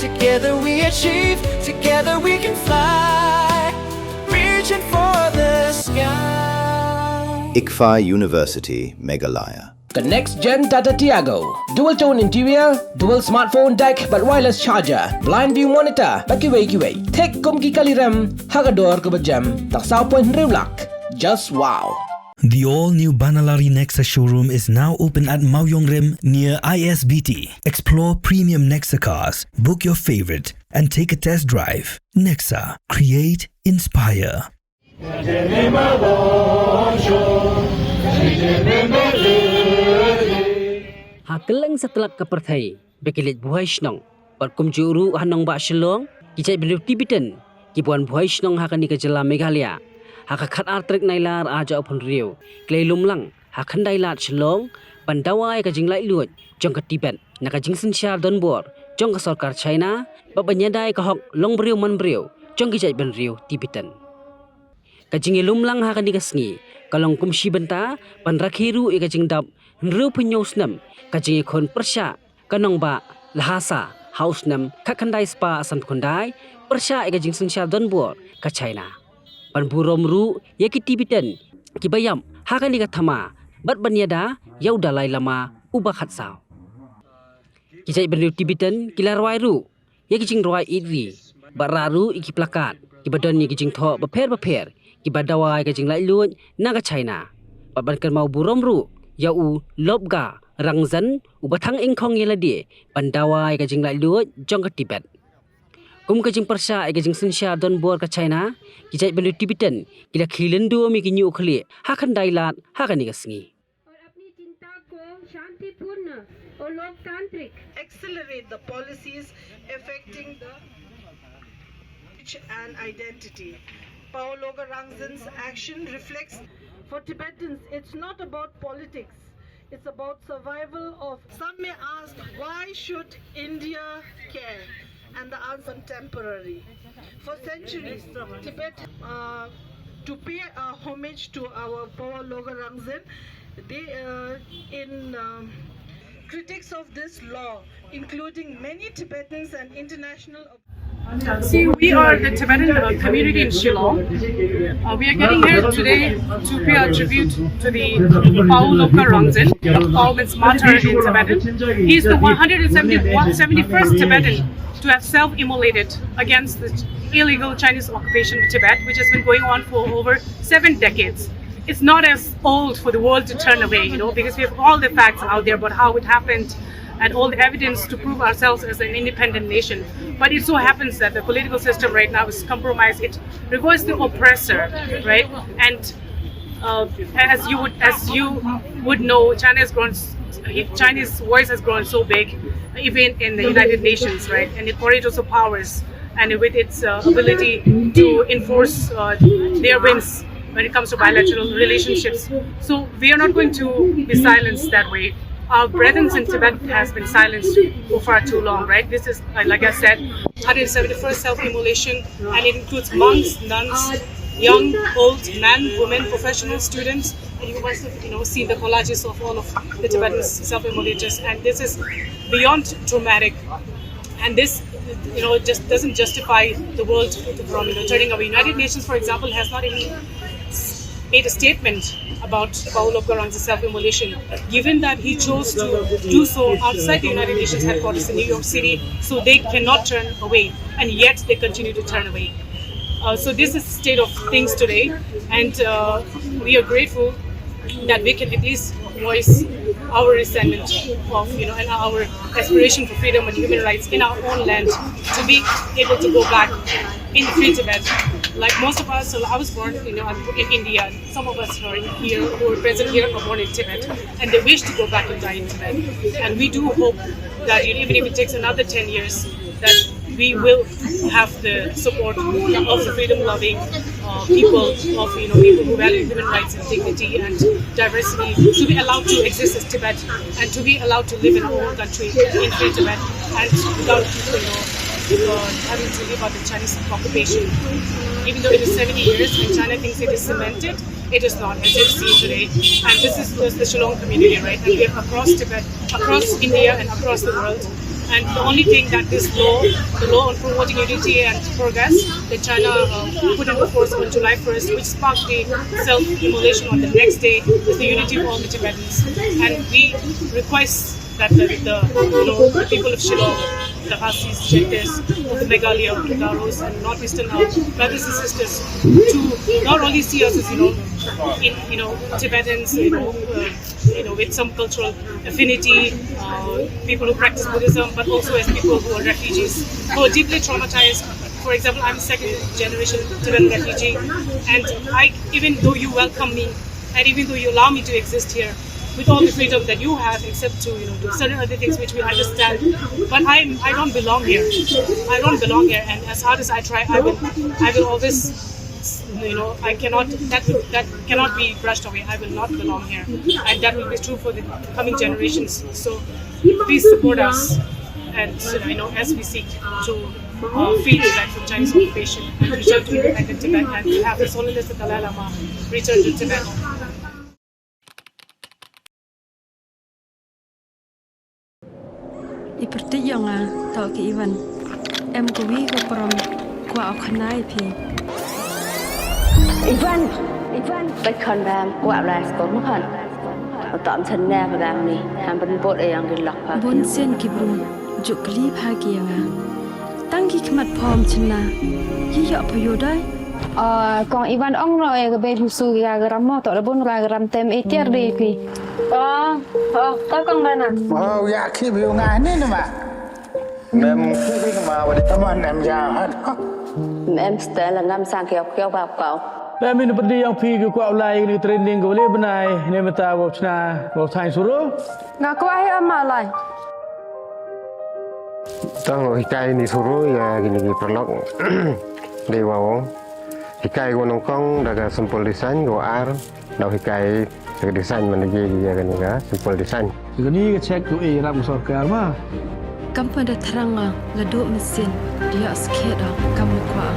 Together we achieve, together we can fly, reaching for the sky. ICFA University, Meghalaya. The next gen Tata Tiago. Dual tone interior, dual smartphone deck but wireless charger, blind view monitor, bakiway. Take kumki kaliram, hagador kubajam, taksao point riulak. Just wow. The all-new Banalari Nexa showroom is now open at Mauyong Rim near ISBT. Explore premium Nexa cars, book your favorite, and take a test drive. Nexa. Create, inspire. Hakelang setelak keperthai, bekilit buhay shnong. Perkum juru hanong ba shilong, kijay beliau tibitan, kibuan buhay shnong hakan di kejala Meghalaya. Hakakat artrik nailar aja upon riu, klay lumlang, hakan dailat shilong, pandawai kajing lai luat, jong ke Tibet, nakajing sensyar don bor, jong ke sarkar China, babanyadai kahok long beriu man beriu, jong kijay ben riu tibitan. Kajing lumlang hakan di kasngi, kalong kumshi benta, panrakhiru kajing dap, nriu penyos nam, kajing ikon persya, kanong ba, lahasa, haus nam, kakandai spa asam kondai, persya kajing sensyar don bor, ka China. Panburom ru ya kitibitan kibayam hakan diga thama bat banyada yau dalai lama uba khatsao kijai benriu tibitan kilarwai ru ya kijing roi idri bararu iki plakat kibadan ni kijing tho baper kibadawai kijing lai luan naga China babankan mau burom ru yau lobga rangzan ubathang ingkhong yeladi pandawai kijing lai luan jong ka Tibet kum kajing persya kajing sensyar don bor ka China kijai belu tibitan kila khilendo mi kinyu khli hakan dailat hakan ni kasngi और अपनी चिंता को शांतिपूर्ण और लोकतांत्रिक accelerate the policies affecting the and identity. Paolo Garangzan's action reflects for Tibetans it's not about politics, it's about survival of. Some may ask why should India care? And the answer is contemporary. For centuries, Tibet, to pay homage to our Pawa Loga Rangzan, they, critics of this law, including many Tibetans and international. See, we are the Tibetan community in Shillong. We are getting here today to pay our tribute to the Paul Loka Rangzan, Paul means martyr in Tibetan. He's the 171st Tibetan to have self-immolated against the illegal Chinese occupation of Tibet, which has been going on for over 7 decades. It's not as old for the world to turn away, because we have all the facts out there about how it happened and all the evidence to prove ourselves as an independent nation. But it so happens that the political system right now is compromised. It rewards the oppressor, right? And as you would know, China's voice has grown so big, even in the United Nations, right? And it already also powers, and with its ability to enforce their whims when it comes to bilateral relationships. So we are not going to be silenced that way. Our brethren in Tibet has been silenced for far too long, right? This is, like I said, 171st self-immolation, and it includes monks, nuns, young, old, men, women, professional students, and you must have seen the collages of all of the Tibetan self-immolators, and this is beyond traumatic, and this just doesn't justify the world from turning away. United Nations, for example, has not even made a statement about Paul Loka Rangzan's self-immolation, given that he chose to do so outside the United Nations headquarters in New York City, so they cannot turn away, and yet they continue to turn away. So this is the state of things today, and we are grateful that we can at least voice our resentment of, and our aspiration for freedom and human rights in our own land, to be able to go back in free Tibet. Like most of us, I was born, in India. Some of us are here, who are present here, are born in Tibet, and they wish to go back and die in Tibet. And we do hope that even if it takes another 10 years, that we will have the support of the freedom-loving people, of people who value human rights and dignity and diversity, to be allowed to exist as Tibet and to be allowed to live in our own country in free Tibet and without having to live under Chinese occupation. Even though it is 70 years and China thinks it is cemented, it is not, as you see today. And this is just the Shillong community, right? And we are across Tibet, across India, and across the world. And the only thing that this law, the law on promoting unity and progress that China put into force on July 1st, which sparked the self-immolation on the next day, is the unity of all the Tibetans. And we request that the people of Shillong, the Khasis, Chettis, of the Meghalaya, the Garos, and Northeastern brothers and sisters to not only see us as Tibetans, with some cultural affinity, people who practice Buddhism, but also as people who are refugees, who are deeply traumatized. For example, I'm a second generation Tibetan refugee, and even though you welcome me, and even though you allow me to exist here, with all the freedom that you have, except to do certain other things which we understand, but I don't belong here. I don't belong here, and as hard as I try, I will always, I cannot. That cannot be brushed away. I will not belong here, and that will be true for the coming generations. So please support us, and as we seek to free Tibet from Chinese occupation and return to independent Tibet, and to have the Holiness of Dalai Lama return to Tibet. Iperti yang tak ke Iwan, kuwi ke perom, kuah kenai pi. Ivan,ไปคอนแบมกว่าลายสกอมคันตอมฉันแน่พลังนี่ทำเป็นบทอย่างกินหลักพา Bun sen kibrum, juk kli pagi yang Tang ki kemat pom cina, hiya payudai. กองอีวันอ่องเราเองก็เป็นผู้สูงยากรำมอต่อระบุนรากรำเต็มเอเจอร์ดีพี่ก็กองนั่นน่ะอยากขี้ผิวงานนี่นะมาแม่ขี้มาวันนี้ตะวันแอมยาวฮะแม่สเตลงำสร้างเกี่ยวแบบเก่า Kami ni pergi yang pergi ke kuat ulai ni training ke boleh benai ni mata bawa cina bawa sains suruh. Ngaku ahi amalai. Tahu hikai ni suruh ya gini perlok dewa. Hikai gua nongkong daga sempol desain gua ar. Dah hikai daga desain mana je dia kan ni sempol desain. Gini ke cek tu ram sokar mah. Kamu pada terang laduk mesin dia sikit kamu kuat.